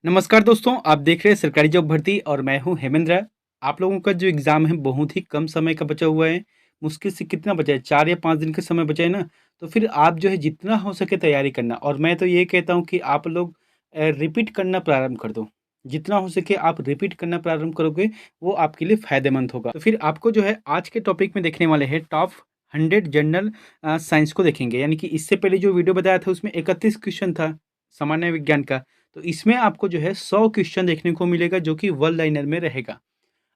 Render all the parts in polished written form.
नमस्कार दोस्तों, आप देख रहे हैं सरकारी जॉब भर्ती और मैं हूं हेमेंद्र। आप लोगों का जो एग्ज़ाम है बहुत ही कम समय का बचा हुआ है। मुश्किल से कितना बचा है, 4 या 5 दिन का समय बचा है ना। तो फिर आप जो है जितना हो सके तैयारी करना, और मैं तो ये कहता हूं कि आप लोग रिपीट करना प्रारंभ कर दो। जितना हो सके आप रिपीट करना प्रारंभ करोगे, वो आपके लिए फ़ायदेमंद होगा। तो फिर आपको जो है आज के टॉपिक में देखने वाले हैं टॉप 100 जनरल साइंस को देखेंगे। यानी कि इससे पहले जो वीडियो बताया था उसमें 31 क्वेश्चन था सामान्य विज्ञान का। तो इसमें आपको जो है 100 क्वेश्चन देखने को मिलेगा जो कि वन लाइनर में रहेगा।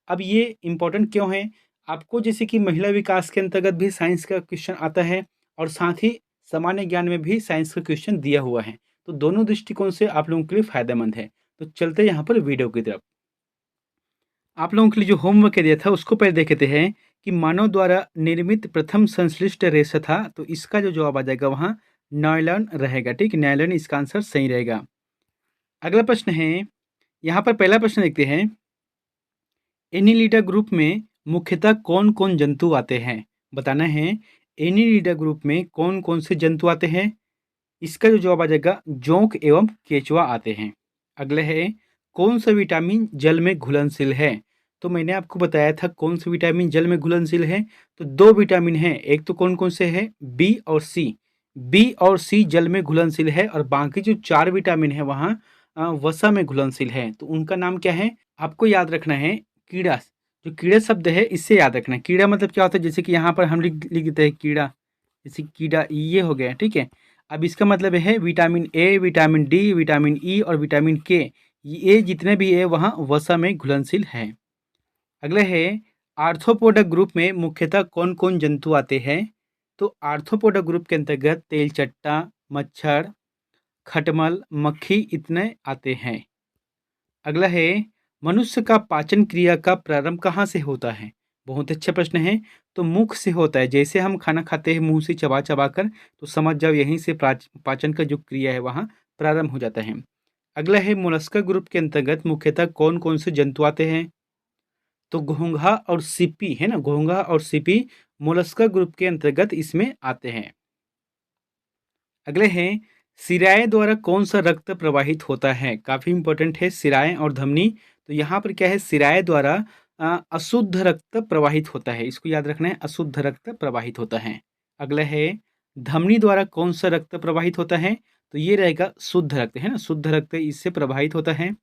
अब ये इम्पोर्टेंट क्यों है? आपको जैसे कि महिला विकास के अंतर्गत भी साइंस का क्वेश्चन आता है और साथ ही सामान्य ज्ञान में भी साइंस का क्वेश्चन दिया हुआ है। तो दोनों दृष्टिकोण से आप लोगों के लिए फ़ायदेमंद है। तो चलते हैं यहाँ पर वीडियो की तरफ। आप लोगों के लिए जो होमवर्क दिया था उसको पहले देख लेते हैं कि मानव द्वारा निर्मित प्रथम संश्लिष्ट रेशा था। तो इसका जो जवाब आ जाएगा वहाँ नायलॉन रहेगा। ठीक है, नायलॉन इसका आंसर सही रहेगा। अगला प्रश्न है, यहाँ पर पहला प्रश्न देखते हैं। एनिलिडा ग्रुप में मुख्यतः कौन कौन जंतु आते हैं? बताना है एनिलिडा ग्रुप में कौन कौन से जंतु आते हैं। इसका जो जवाब आ जाएगा जोंक एवं केचुआ आते हैं। अगला है, कौन सा विटामिन जल में घुलनशील है? तो मैंने आपको बताया था कौन सा विटामिन जल में घुलनशील है। तो दो विटामिन हैं, एक तो कौन कौन से हैं, बी और सी। बी और सी जल में घुलनशील है और बाकी जो 4 विटामिन है वहाँ वसा में घुलनशील है। तो उनका नाम क्या है? आपको याद रखना है कीड़ा। जो कीड़ा शब्द है इससे याद रखना है। कीड़ा मतलब क्या होता है, जैसे कि यहाँ पर हम लिख लिख देते हैं कीड़ा, जैसे कीड़ा ये हो गया। ठीक है, अब इसका मतलब है vitamin A, vitamin D, vitamin E और विटामिन के, ये जितने भी है वहाँ वसा में घुलनशील है। अगला है, आर्थ्रोपोडा ग्रुप में मुख्यतः कौन कौन जंतु आते हैं? तो आर्थ्रोपोडा ग्रुप के अंतर्गत तेलचट्टा, मच्छर, खटमल, मक्खी इतने आते हैं। अगला है, मनुष्य का पाचन क्रिया का प्रारंभ कहाँ से होता है? बहुत अच्छा प्रश्न है। तो मुख से होता है, जैसे हम खाना खाते हैं मुंह से चबा चबा कर, तो समझ जाओ यहीं से पाचन का जो क्रिया है वहाँ प्रारंभ हो जाता है। अगला है, मोलस्का ग्रुप के अंतर्गत मुख्यतः कौन कौन से जंतु आते हैं? तो घोंघा और सीपी है ना, घोंघा और सीपी मोलस्का ग्रुप के अंतर्गत इसमें आते हैं। अगले हैं, सिराए द्वारा कौन सा रक्त प्रवाहित होता है? काफ़ी इंपॉर्टेंट है सिराए और धमनी। तो यहाँ पर क्या है, सिराए द्वारा अशुद्ध रक्त प्रवाहित होता है। इसको याद रखना है, अशुद्ध रक्त प्रवाहित होता है। अगला है, धमनी द्वारा कौन सा रक्त प्रवाहित होता है? तो ये रहेगा शुद्ध रक्त है ना, शुद्ध रक्त इससे प्रवाहित होता है।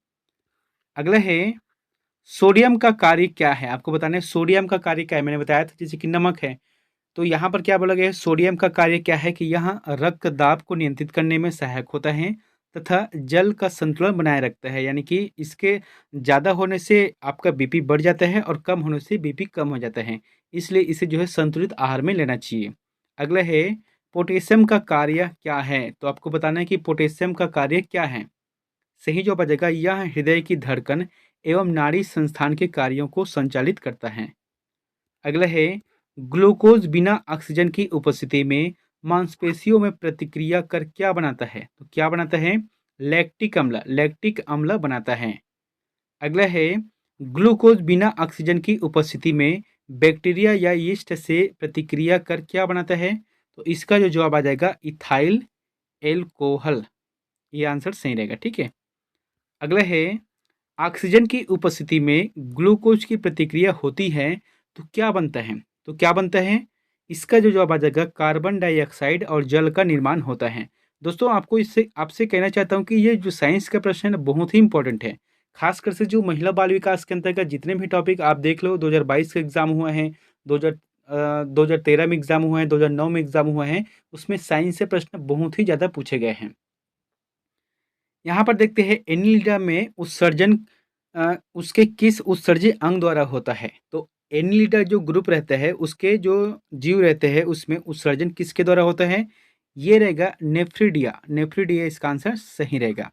अगला है, सोडियम का कार्य क्या है? आपको बताना है सोडियम का कार्य क्या है। मैंने बताया था जैसे कि नमक है, तो यहाँ पर क्या बोला गया है, सोडियम का कार्य क्या है कि यहाँ रक्तदाब को नियंत्रित करने में सहायक होता है तथा जल का संतुलन बनाए रखता है। यानी कि इसके ज़्यादा होने से आपका बीपी बढ़ जाता है और कम होने से बीपी कम हो जाता है। इसलिए इसे जो है संतुलित आहार में लेना चाहिए। अगला है, पोटेशियम का कार्य क्या है? तो आपको बताना है कि पोटेशियम का कार्य क्या है। सही जवाब आ जाएगा, यह हृदय की धड़कन एवं नाड़ी संस्थान के कार्यों को संचालित करता है। अगला है, ग्लूकोज बिना ऑक्सीजन की उपस्थिति में मांसपेशियों में प्रतिक्रिया कर क्या बनाता है? तो क्या बनाता है? लैक्टिक अम्ल बनाता है। अगला है, ग्लूकोज बिना ऑक्सीजन की उपस्थिति में बैक्टीरिया या यीस्ट से प्रतिक्रिया कर क्या बनाता है? तो इसका जो जवाब आ जाएगा इथाइल एल्कोहल। ये आंसर सही रहेगा। ठीक है, अगला है, ऑक्सीजन की उपस्थिति में ग्लूकोज की प्रतिक्रिया होती है तो क्या बनता है? तो क्या बनता है? इसका जो जवाब आ जाएगा कार्बन डाइऑक्साइड और जल का निर्माण होता है। दोस्तों, आपको इससे आपसे कहना चाहता हूँ कि ये जो साइंस का प्रश्न है ना बहुत ही इंपॉर्टेंट है। खासकर से जो महिला बाल विकास के अंतर्गत जितने भी टॉपिक आप देख लो, 2022 का एग्जाम हुआ है, 2013 में एग्जाम हुआ है, 2009 में एग्जाम हुआ है, उसमें साइंस से प्रश्न बहुत ही ज़्यादा पूछे गए हैं। यहाँ पर देखते हैं एनिलिडा में उत्सर्जन उसके किस उत्सर्जी अंग द्वारा होता है? तो एनिलिडा जो ग्रुप रहता है उसके जो जीव रहते हैं उसमें उत्सर्जन किसके द्वारा होता है? ये रहेगा नेफ्रिडिया। नेफ्रिडिया इसका आंसर सही रहेगा।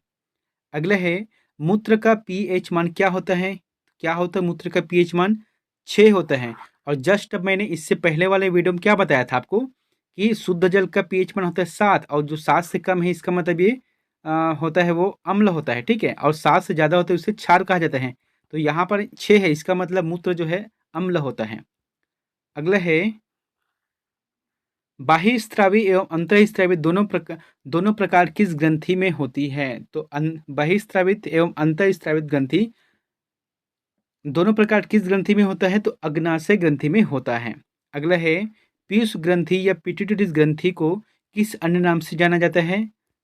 अगला है, मूत्र का पीएच मान क्या होता है? क्या होता है मूत्र का पीएच मान? 6 होता है। और जस्ट अब मैंने इससे पहले वाले वीडियो में क्या बताया था आपको कि शुद्ध जल का पीएच मान होता है 7, और जो 7 से कम है इसका मतलब ये होता है वो अम्ल होता है। ठीक है, और 7 से ज़्यादा होता है उसे क्षार कहा जाता है। तो यहाँ पर 6 है, इसका मतलब मूत्र जो है अम्ल होता है। अगला है, बाह्यस्रावी एवं अंतःस्रावी दोनों प्रकार किस ग्रंथि में होती है? तो बाह्यस्रावित एवं अंतःस्रावित ग्रंथि दोनों प्रकार किस ग्रंथि में होता है? तो अग्नाशय ग्रंथि में होता है। अगला है, पीयूष ग्रंथि या पिट्यूटरी ग्रंथि को किस अन्य नाम से जाना जाता है?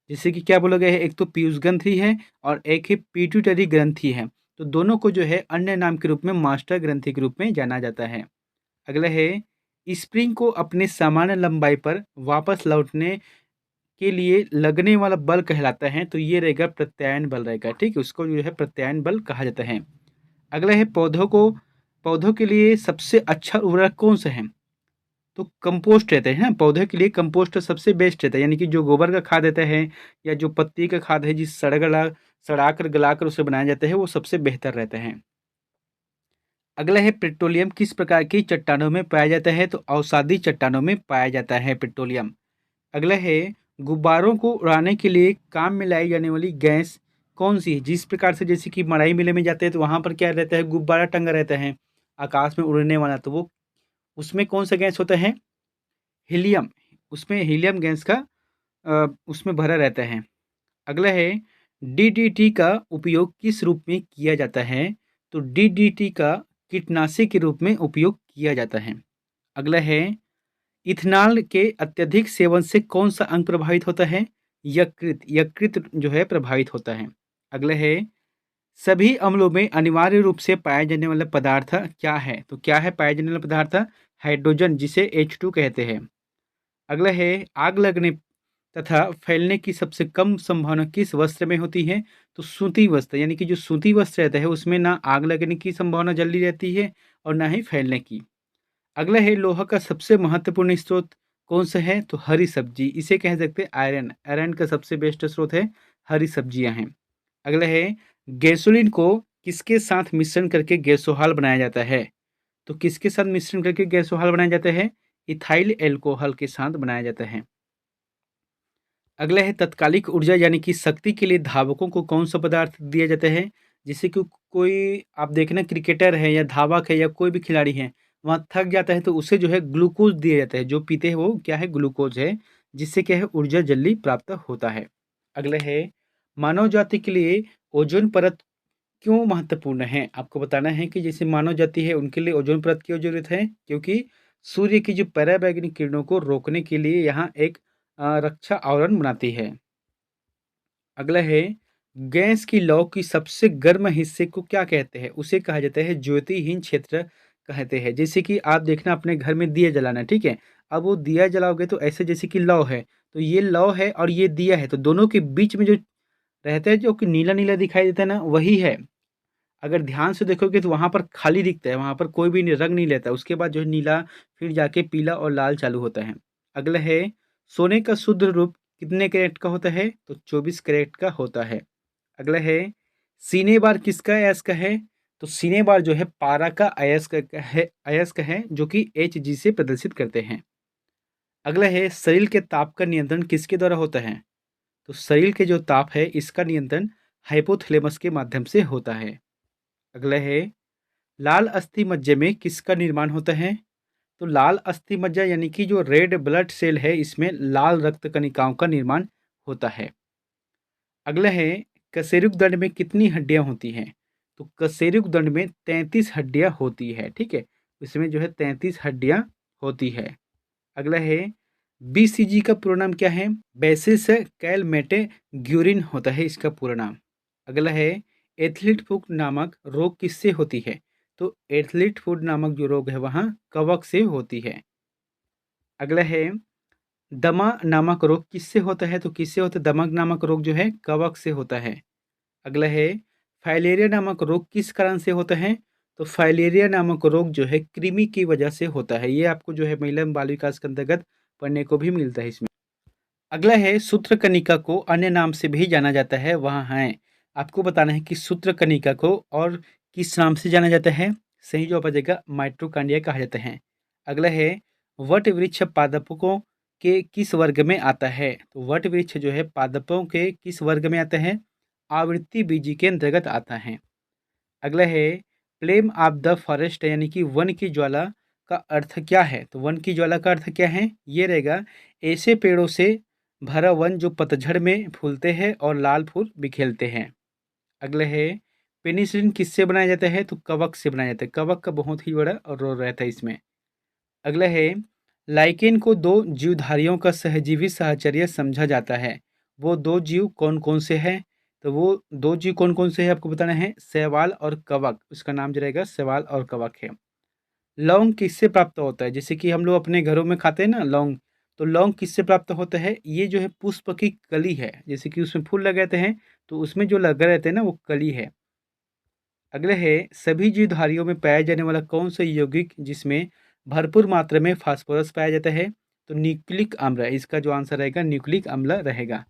जैसे कि क्या बोला गया है, एक तो पीयूष ग्रंथि है और एक है पिट्यूटरी ग्रंथि है। तो दोनों को जो है अन्य नाम के रूप में मास्टर ग्रंथि के रूप में जाना जाता है। अगला है, स्प्रिंग को अपने सामान्य लंबाई पर वापस लौटने के लिए लगने वाला बल कहलाता है। तो ये रहेगा प्रत्यायन बल रहेगा, ठीक है, उसको जो है प्रत्यायन बल कहा जाता है। अगला है, पौधों के लिए सबसे अच्छा उर्वरक कौन सा है? तो कंपोस्ट रहता है ना, पौधे के लिए कंपोस्ट सबसे बेस्ट रहता है, यानी कि जो गोबर का खाद रहता है या जो पत्ती का खाद है, जिस सड़ा कर गला कर उसे बनाया जाता है, वो सबसे बेहतर रहता है। अगला है, पेट्रोलियम किस प्रकार की चट्टानों में पाया जाता है? तो अवसादी चट्टानों में पाया जाता है पेट्रोलियम। अगला है, गुब्बारों को उड़ाने के लिए काम में लाई जाने वाली गैस कौन सी है? जिस प्रकार से जैसे कि मड़ाई मेले में जाते हैं तो वहाँ पर क्या रहता है, गुब्बारा टंगा रहता है आकाश में उड़ने वाला, तो वो उसमें कौन सा गैस होता है? हीलियम। उसमें हीलियम गैस का उसमें भरा रहता है। अगला है, डीडीटी का उपयोग किस रूप में किया जाता है? तो डीडीटी का कीटनाशी के रूप में उपयोग किया जाता है। अगला है, इथेनॉल के अत्यधिक सेवन से कौन सा अंग प्रभावित होता है? यकृत। यकृत जो है प्रभावित होता है। अगला है, सभी अम्लों में अनिवार्य रूप से पाया जाने वाला पदार्थ क्या है? तो क्या है पाया जाने वाला पदार्थ? हाइड्रोजन, जिसे H2 कहते हैं। अगला है, आग लगने तथा फैलने की सबसे कम संभावना किस वस्त्र में होती है? तो सूती वस्त्र, यानी कि जो सूती वस्त्र रहता है उसमें ना आग लगने की संभावना जल्दी रहती है और ना ही फैलने की। अगला है, लोहा का सबसे महत्वपूर्ण स्रोत कौन सा है? तो हरी सब्जी, इसे कह सकते हैं आयरन। आयरन का सबसे बेस्ट स्रोत है हरी सब्जियां हैं। अगला है, गैसोलीन को किसके साथ मिश्रण करके गैसोहाल बनाया जाता है? तो किसके साथ मिश्रण करके गैसोहाल बनाया जाता है? इथाइल एल्कोहल के साथ बनाया जाता है। अगला है, तत्कालिक ऊर्जा यानी कि शक्ति के लिए धावकों को कौन सा पदार्थ दिया जाता है? जैसे कि कोई आप देखना क्रिकेटर है या धावक है या कोई भी खिलाड़ी है, वहाँ थक जाता है तो उसे जो है ग्लूकोज दिया जाता है, जो पीते हैं वो क्या है, ग्लूकोज है, जिससे क्या है ऊर्जा जल्दी प्राप्त होता है। अगला है, मानव जाति के लिए ओजोन परत क्यों महत्वपूर्ण है? आपको बताना है कि जैसे मानव जाति है उनके लिए ओजोन परत क्यों जरूरत है? क्योंकि सूर्य की जो पराबैंगनी किरणों को रोकने के लिए यहाँ एक रक्षा आवरण बनाती है। अगला है, गैस की लौ की सबसे गर्म हिस्से को क्या कहते हैं? उसे कहा जाता है ज्योतिहीन क्षेत्र कहते हैं। जैसे कि आप देखना अपने घर में दिया जलाना, ठीक है, अब वो दिया जलाओगे तो ऐसे जैसे कि लौ है, तो ये लौ है और ये दिया है, तो दोनों के बीच में जो रहता है जो कि नीला नीला दिखाई देता है ना, वही है। अगर ध्यान से देखोगे तो वहाँ पर खाली दिखता है, वहाँ पर कोई भी रंग नहीं लेता, उसके बाद जो है नीला, फिर जाके पीला और लाल चालू होता है। अगला है, सोने का शुद्ध रूप कितने कैरेट का होता है? तो 24 कैरेट का होता है। अगला है, सीने बार किसका अयस्क है? तो सीने बार जो है पारा का अयस्क है जो कि Hg से प्रदर्शित करते हैं। अगला है, शरीर के ताप का नियंत्रण किसके द्वारा होता है? तो शरीर के जो ताप है इसका नियंत्रण हाइपोथैलेमस के माध्यम से होता है। अगला है, लाल अस्थि मज्जे में किसका निर्माण होता है? तो लाल अस्थि मज्जा यानी कि जो रेड ब्लड सेल है इसमें लाल रक्त कणिकाओं का निर्माण होता है। अगला है, कशेरुक दंड में कितनी हड्डियां होती हैं? तो कशेरुक दंड में 33 हड्डियां होती है, ठीक है, इसमें जो है 33 हड्डियां होती है। अगला है, बीसीजी का पूरा नाम क्या है? बेसिस कैलमेटे ग्यूरिन होता है इसका पूरा नाम। अगला है, एथलीट फुट नामक रोग किससे होती है? तो एथलीट फुट नामक जो रोग है वहाँ कवक से होती है। अगला है, दमा नामक रोग किससे होता है? तो किससे होता है? दमा नामक रोग जो है कवक से होता है। अगला है, फाइलेरिया नामक रोग किस कारण से होता है? तो फाइलेरिया नामक रोग जो है कृमि की वजह से होता है। ये आपको जो है महिला एवं बाल विकास के अंतर्गत पढ़ने को भी मिलता है इसमें। अगला है, सूत्रकनिका को अन्य नाम से भी जाना जाता है, वहाँ है, आपको बताना है कि सूत्रकनिका को और किस नाम से जाना जाता है? सही जवाब आ जाएगा माइटोकांड्रिया कहा जाता है। अगला है, वट वृक्ष पादपों के किस वर्ग में आता है? तो वट वृक्ष जो है पादपों के किस वर्ग में आता है? आवृत्ति बीजी के अंतर्गत आता है। अगला है, फ्लेम ऑफ द फॉरेस्ट यानी कि वन की ज्वाला का अर्थ क्या है? तो वन की ज्वाला का अर्थ क्या है? ये रहेगा ऐसे पेड़ों से भरा वन जो पतझड़ में फूलते हैं और लाल फूल बिखेरते हैं। अगला है पेनिसिलिन किससे बनाया जाता है? तो कवक से बनाया जाता है। कवक का बहुत ही बड़ा रोल रहता है इसमें। अगला है लाइकेन को दो जीवधारियों का सहजीवी साहचर्य समझा जाता है। वो दो जीव कौन कौन से हैं? तो वो दो जीव कौन कौन से हैं आपको बताना है। शैवाल और कवक, उसका नाम जो रहेगा शैवाल और कवक है। लौंग किससे प्राप्त होता है? जैसे कि हम लोग अपने घरों में खाते हैं ना लौंग, तो लौंग किससे प्राप्त होता है? ये जो है पुष्प की कली है, जैसे कि उसमें फूल लगे रहते हैं तो उसमें जो लगे रहते हैं ना वो कली है। अगले है सभी जीवधारियों में पाया जाने वाला कौन सा यौगिक जिसमें भरपूर मात्रा में फास्फोरस पाया जाता है? तो न्यूक्लिक अम्ल, इसका जो आंसर रहेगा न्यूक्लिक अम्ल रहेगा।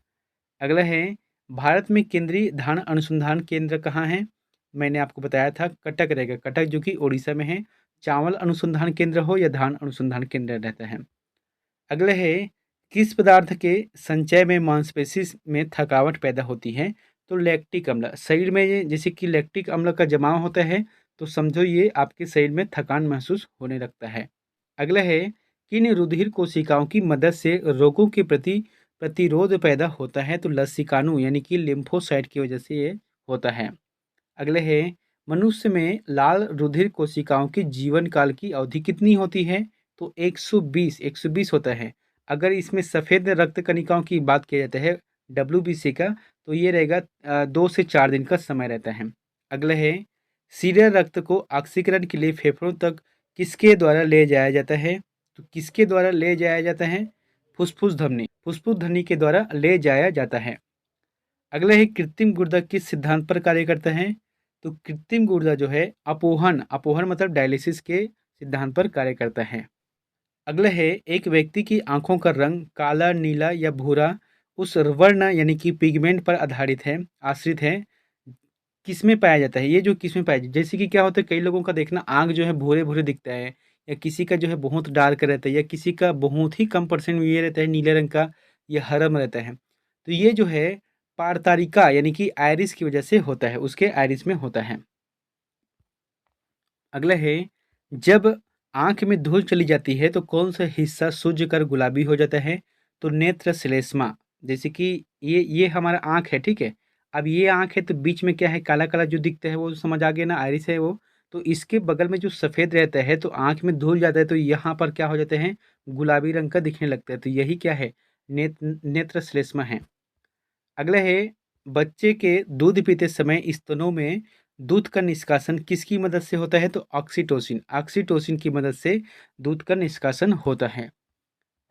अगला है भारत में केंद्रीय धान अनुसंधान केंद्र कहाँ है? मैंने आपको बताया था कटक रहेगा, कटक जो कि उड़ीसा में है। चावल अनुसंधान केंद्र हो या धान अनुसंधान केंद्र रहता है। अगले है किस पदार्थ के संचय में मांसपेशी में थकावट पैदा होती है? तो लैक्टिक अम्ल, शरीर में ये जैसे कि लैक्टिक अम्ल का जमाव होता है तो समझो ये आपके शरीर में थकान महसूस होने लगता है। अगला है किन रुधिर कोशिकाओं की मदद से रोगों के प्रति प्रतिरोध पैदा होता है? तो लसिकानु यानी कि लिम्फोसाइट की वजह से ये होता है। अगले है मनुष्य में लाल रुधिर कोशिकाओं की जीवन काल की अवधि कितनी होती है? तो 120 होता है। अगर इसमें सफ़ेद रक्त कणिकाओं की बात किया जाता है डब्ल्यूबीसी का, तो ये रहेगा 2 से 4 दिन का समय रहता है। अगला है सीरियल रक्त को ऑक्सीकरण के लिए फेफड़ों तक किसके द्वारा ले जाया जाता है? तो किसके द्वारा ले जाया जाता है? फुफ्फुस धमनी के द्वारा ले जाया जाता है। अगला है कृत्रिम गुर्दा किस सिद्धांत पर कार्य करता है? तो कृत्रिम गुर्दा जो है अपोहन अपोहन मतलब डायलिसिस के सिद्धांत पर कार्य करता है। अगला है एक व्यक्ति की आंखों का रंग काला, नीला या भूरा उस वर्ण यानी कि पिगमेंट पर आधारित है, आश्रित है, किसमें पाया जाता है? ये जो किसमें पाया जाता है, जैसे कि क्या होता है कई लोगों का देखना आंख जो है भूरे भूरे दिखता है, या किसी का जो है बहुत डार्क रहता है, या किसी का बहुत ही कम परसेंट ये रहता है नीले रंग का या हरा में रहता है। तो ये जो है पारतारिका यानी कि आयरिस की वजह से होता है, उसके आयरिस में होता है। अगला है जब आंख में धूल चली जाती है तो कौन सा हिस्सा सूज कर गुलाबी हो जाता है? तो नेत्र श्लेष्मा, जैसे कि ये हमारा आंख है, ठीक है। अब ये आंख है तो बीच में क्या है काला काला जो दिखता है वो समझ आ गया ना, आइरिस है वो। तो इसके बगल में जो सफ़ेद रहता है तो आंख में धूल जाता है तो यहाँ पर क्या हो जाते हैं गुलाबी रंग का दिखने लगता है, तो यही क्या है नेत्र श्लेष्मा है। अगला है बच्चे के दूध पीते समय स्तनों में दूध का निष्कासन किसकी मदद से होता है? तो ऑक्सीटोसिन ऑक्सीटोसिन की मदद से दूध का निष्कासन होता है।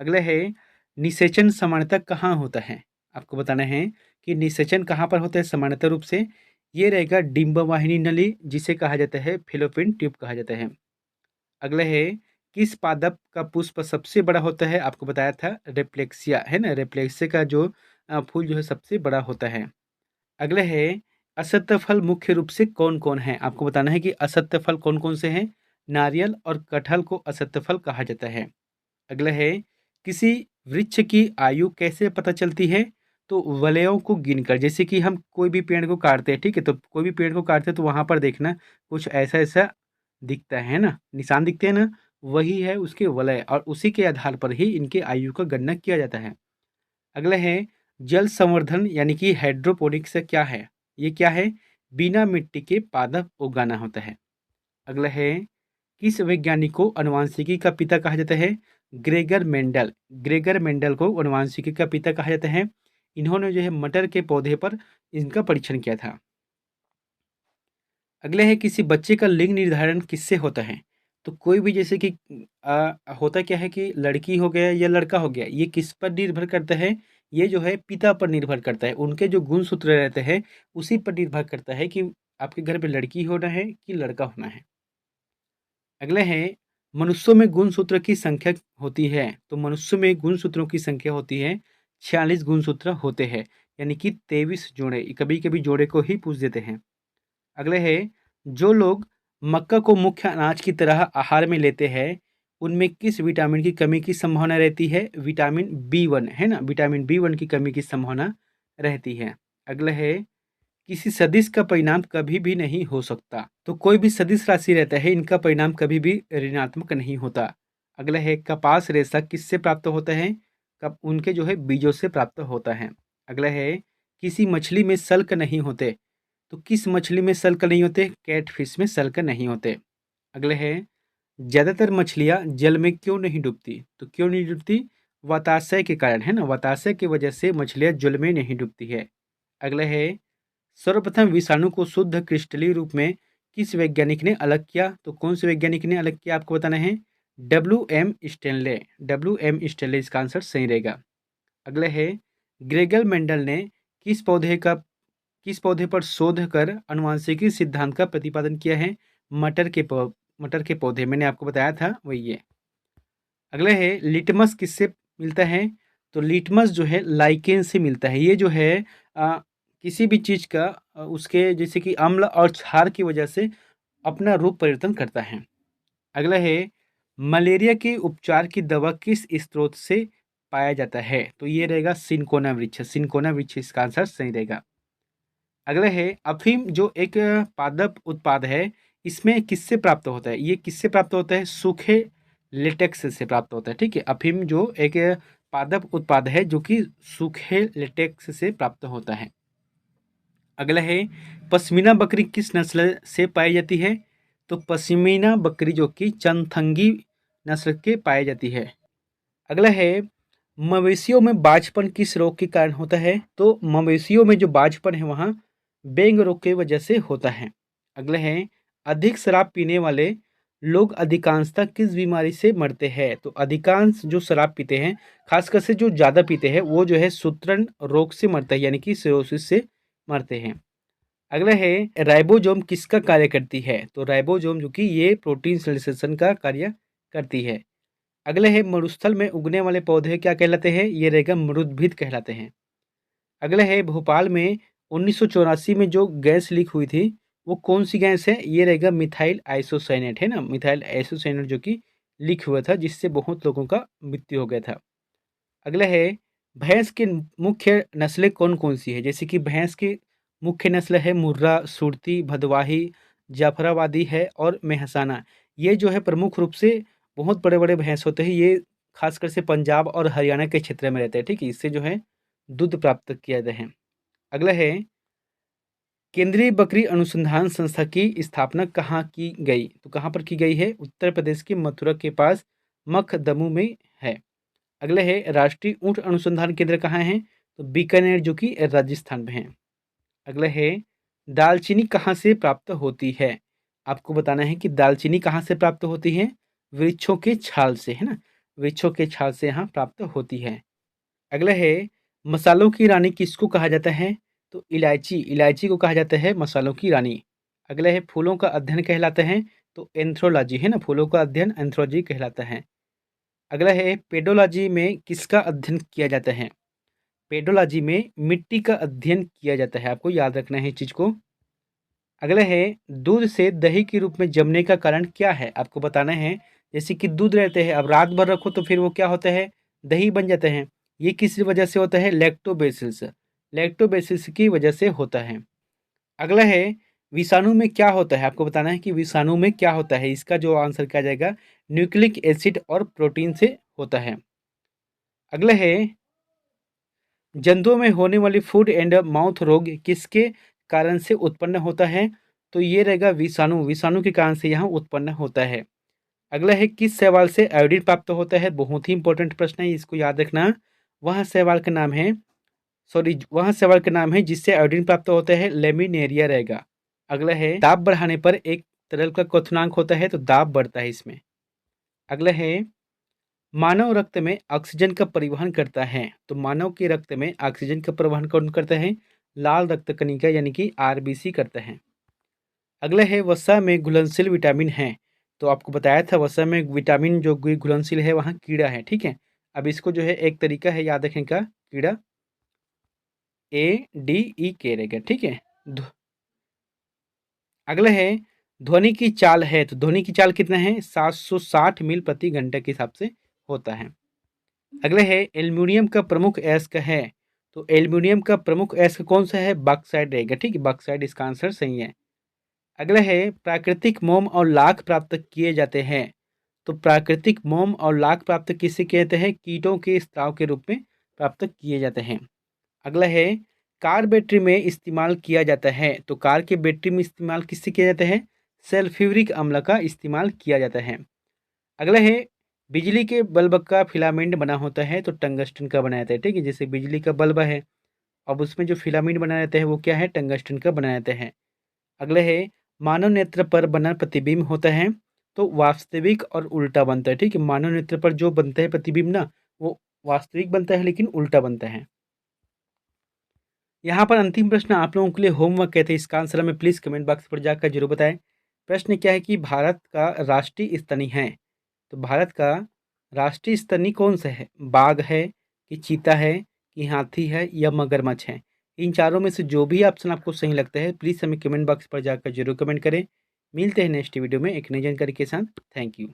अगला है निषेचन सामान्यतः कहाँ होता है? आपको बताना है कि निषेचन कहाँ पर होता है सामान्यतः रूप से। ये रहेगा डिंबवाहिनी नली जिसे कहा जाता है फेलोपियन ट्यूब कहा जाता है। अगला है किस पादप का पुष्प सबसे बड़ा होता है? आपको बताया था रेप्लेक्सिया है ना, रेप्लेक्सिया का जो फूल जो है सबसे बड़ा होता है। अगला है असत्य फल मुख्य रूप से कौन कौन है? आपको बताना है कि असत्य फल कौन कौन से हैं। नारियल और कटहल को असत्य फल कहा जाता है। अगला है किसी वृक्ष की आयु कैसे पता चलती है? तो वलयों को गिनकर, जैसे कि हम कोई भी पेड़ को काटते हैं, ठीक है, तो कोई भी पेड़ को काटते हैं तो वहां पर देखना कुछ ऐसा ऐसा दिखता है ना, निशान दिखते हैं ना, वही है उसके वलय, और उसी के आधार पर ही इनके आयु का गणना किया जाता है। अगला है जल संवर्धन यानी कि हाइड्रोपोनिक्स क्या है? ये क्या है? बिना मिट्टी के पादप उगाना होता है। अगला है किस वैज्ञानिक को आनुवांशिकी का पिता कहा जाता है? ग्रेगर मेंडल, ग्रेगर मेंडल को आनुवांशिकी का पिता कहा जाता है। इन्होंने जो है मटर के पौधे पर इनका परीक्षण किया था। अगले है किसी बच्चे का लिंग निर्धारण किससे होता है? तो कोई भी जैसे कि होता क्या है कि लड़की हो गया या लड़का हो गया, ये किस पर निर्भर करता है? ये जो है पिता पर निर्भर करता है, उनके जो गुणसूत्र रहते हैं उसी पर निर्भर करता है कि आपके घर पे लड़की होना है कि लड़का होना है। अगले हैं मनुष्यों में गुणसूत्र की संख्या होती है, तो मनुष्य में गुणसूत्रों की संख्या होती है 46 गुणसूत्र होते हैं, यानी कि 23 जोड़े, कभी कभी जोड़े को ही पूछ देते हैं। अगले है जो लोग मक्का को मुख्य अनाज की तरह आहार में लेते हैं उनमें किस विटामिन की कमी की संभावना रहती है? विटामिन B1 है ना, विटामिन B1 की कमी की संभावना रहती है। अगला है किसी सदिश का परिणाम कभी भी नहीं हो सकता। तो कोई भी सदिश राशि रहता है, इनका परिणाम कभी भी ऋणात्मक नहीं होता। अगला है कपास रेशा किससे प्राप्त होता है? कब उनके जो है बीजों से प्राप्त होता है। अगला है किसी मछली में सल्क नहीं होते। तो किस मछली में सल्क नहीं होते? कैटफिश में सल्क नहीं होते। अगले है ज़्यादातर मछलियाँ जल में क्यों नहीं डूबती? तो क्यों नहीं डूबती? वाताशय के कारण, है ना, वाताशय की वजह से मछलियाँ जल में नहीं डूबती है। अगला है सर्वप्रथम विषाणु को शुद्ध क्रिस्टलीय रूप में किस वैज्ञानिक ने अलग किया? तो कौन से वैज्ञानिक ने अलग किया आपको बताना है। W M Stanley. W M Stanley इसका आंसर सही रहेगा। अगला है ग्रेगल मेंडल ने किस पौधे का किस पौधे पर शोध कर अनुवांशिकी सिद्धांत का प्रतिपादन किया है? मटर के पौधे, मैंने आपको बताया था वही है। अगला है लिटमस किससे मिलता है? तो लिटमस जो है लाइकेन से मिलता है। ये जो है अ, किसी भी चीज़ का उसके जैसे कि अम्ल और क्षार की वजह से अपना रूप परिवर्तन करता है। अगला है मलेरिया के उपचार की दवा किस स्रोत से पाया जाता है? तो ये रहेगा सिनकोना वृक्ष। सिनकोना वृक्ष इसका आंसर सही रहेगा। अगला है अफीम जो एक पादप उत्पाद है, इसमें किससे प्राप्त होता है? ये किससे प्राप्त होता है? सूखे लेटेक्स से प्राप्त होता है। ठीक है, अफीम जो एक पादप उत्पाद है जो कि सूखे लेटेक्स से प्राप्त होता है। अगला है पश्मीना बकरी किस नस्ल से पाई जाती है? तो पश्मीना बकरी जो कि चंथंगी नस्ल के पाई जाती है। अगला है मवेशियों में बाझपन किस रोग के कारण होता है? तो मवेशियों में जो बाझपन है वहाँ बेंग रोग की वजह से होता है। अगला है अधिक शराब पीने वाले लोग अधिकांशतः किस बीमारी से मरते हैं? तो अधिकांश जो शराब पीते हैं, खासकर से जो ज़्यादा पीते हैं, वो जो है सूत्रण रोग से मरते हैं, यानी कि सिरोसिस से मरते हैं। अगला है राइबोसोम किसका कार्य करती है? तो राइबोसोम जो कि ये प्रोटीन संश्लेषण का कार्य करती है। अगले है मरुस्थल में उगने वाले पौधे क्या कहलाते हैं? ये रहेगा मरुद्भिद कहलाते हैं। अगले है भोपाल में 1984 में जो गैस लीक हुई थी, वो कौन सी गैस है? ये रहेगा मिथाइल आइसोसाइनेट, है ना, मिथाइल आइसोसाइनेट जो कि लीक हुआ था, जिससे बहुत लोगों का मृत्यु हो गया था। अगला है भैंस की मुख्य नस्लें कौन कौन सी है? जैसे कि भैंस की मुख्य नस्ल है मुर्रा, सुरती, भदवाही, जाफराबादी है और मेहसाना। ये जो है प्रमुख रूप से बहुत बड़े बड़े भैंस होते हैं, ये खासकर से पंजाब और हरियाणा के क्षेत्र में रहते हैं। ठीक है, इससे जो है दूध प्राप्त किया जाता है। अगला है केंद्रीय बकरी अनुसंधान संस्था की स्थापना कहाँ की गई? तो कहाँ पर की गई है? उत्तर प्रदेश के मथुरा के पास मखदमू में है। अगले है राष्ट्रीय ऊंट अनुसंधान केंद्र कहाँ है? तो बीकानेर जो कि राजस्थान में है। अगला है दालचीनी कहाँ से प्राप्त होती है? आपको बताना है कि दालचीनी कहाँ से प्राप्त होती है। वृक्षों के छाल से, है ना, वृक्षों के छाल से यहाँ प्राप्त होती है। अगला है मसालों की रानी किसको कहा जाता है? तो इलायची, इलायची को कहा जाता है मसालों की रानी। अगला है फूलों का अध्ययन कहलाता है, तो एंथ्रोलॉजी, है ना, फूलों का अध्ययन एंथ्रोलॉजी कहलाता है। अगला है पेडोलॉजी में किसका अध्ययन किया जाता है? पेडोलॉजी में मिट्टी का अध्ययन किया जाता है, आपको याद रखना है इस चीज को। अगला है दूध से दही के रूप में जमने का कारण क्या है? आपको बताना है। जैसे कि दूध रहते हैं, अब रात भर रखो तो फिर वो क्या होता है? दही बन जाते हैं। ये किस वजह से होता है? लैक्टोबैसिलस, लैक्टोबैसिलस की वजह से होता है। अगला है विषाणु में क्या होता है? आपको बताना है कि विषाणु में क्या होता है। इसका जो आंसर क्या जाएगा? न्यूक्लिक एसिड और प्रोटीन से होता है। अगला है जंतुओं में होने वाली फूड एंड माउथ रोग किसके कारण से उत्पन्न होता है? तो ये रहेगा विषाणु, विषाणु के कारण से यहाँ उत्पन्न होता है। अगला है किस शैवाल से आयोडीन प्राप्त होता है? बहुत ही इंपॉर्टेंट प्रश्न है, इसको याद रखना। वह शैवाल का नाम है, सॉरी, वह शैवाल का नाम है जिससे आयोडीन प्राप्त होता है, लेमिनेरिया रहेगा। अगला है दाब बढ़ाने पर एक तरल का क्वथनांक होता है, तो दाब बढ़ता है इसमें। अगला है मानव रक्त में ऑक्सीजन का परिवहन करता है, तो मानव के रक्त में ऑक्सीजन का परिवहन कौन करता है? लाल रक्त कणिका यानी कि आरबीसी करता है। अगला है वसा में घुलनशील विटामिन है, तो आपको बताया था वसा में विटामिन जो घुलनशील है वहाँ कीड़ा है। ठीक है, अब इसको जो है एक तरीका है याद रखने का, कीड़ा ADE रहेगा। ठीक है, अगला है ध्वनि की चाल है, तो ध्वनि की चाल कितना है? 760 मील प्रति घंटे के हिसाब से होता है। अगला है एल्युमिनियम का प्रमुख अयस्क है, तो एल्युमिनियम का प्रमुख अयस्क कौन सा है? बॉक्साइट रहेगा। ठीक है, बॉक्साइट इसका आंसर सही है। अगला है, प्राकृतिक मोम और लाख प्राप्त किए जाते हैं। तो प्राकृतिक मोम और लाख प्राप्त किसे कहते हैं? कीटों के स्त्राव के रूप में प्राप्त किए जाते हैं। अगला है, कार बैटरी में इस्तेमाल किया जाता है। तो कार के बैटरी में इस्तेमाल किससे किया जाता है? सल्फ्यूरिक अम्ल का इस्तेमाल किया जाता है। अगला है, बिजली के बल्ब का फिलामेंट बना होता है तो टंगस्टन का बनाया जाता है। ठीक है, जैसे बिजली का बल्ब है, अब उसमें जो फिलामेंट बनाया जाता है वो क्या है? टंगस्टन का बनाया जाता है। अगला है, मानव नेत्र पर बना प्रतिबिंब होता है तो वास्तविक और उल्टा बनता है। ठीक है, मानव नेत्र पर जो बनता है प्रतिबिंब ना, वो वास्तविक बनता है लेकिन उल्टा बनता है। यहाँ पर अंतिम प्रश्न आप लोगों के लिए होमवर्क कहते हैं, इसका आंसर हमें प्लीज़ कमेंट बॉक्स पर जाकर जरूर बताएं। प्रश्न क्या है कि भारत का राष्ट्रीय स्तनी है, तो भारत का राष्ट्रीय स्तनी कौन सा है? बाघ है कि चीता है कि हाथी है या मगरमच्छ है? इन चारों में से जो भी ऑप्शन आपको सही लगता है प्लीज़ हमें कमेंट बॉक्स पर जाकर जरूर कमेंट करें। मिलते हैं नेक्स्ट वीडियो में एक नई जानकारी के साथ। Thank you.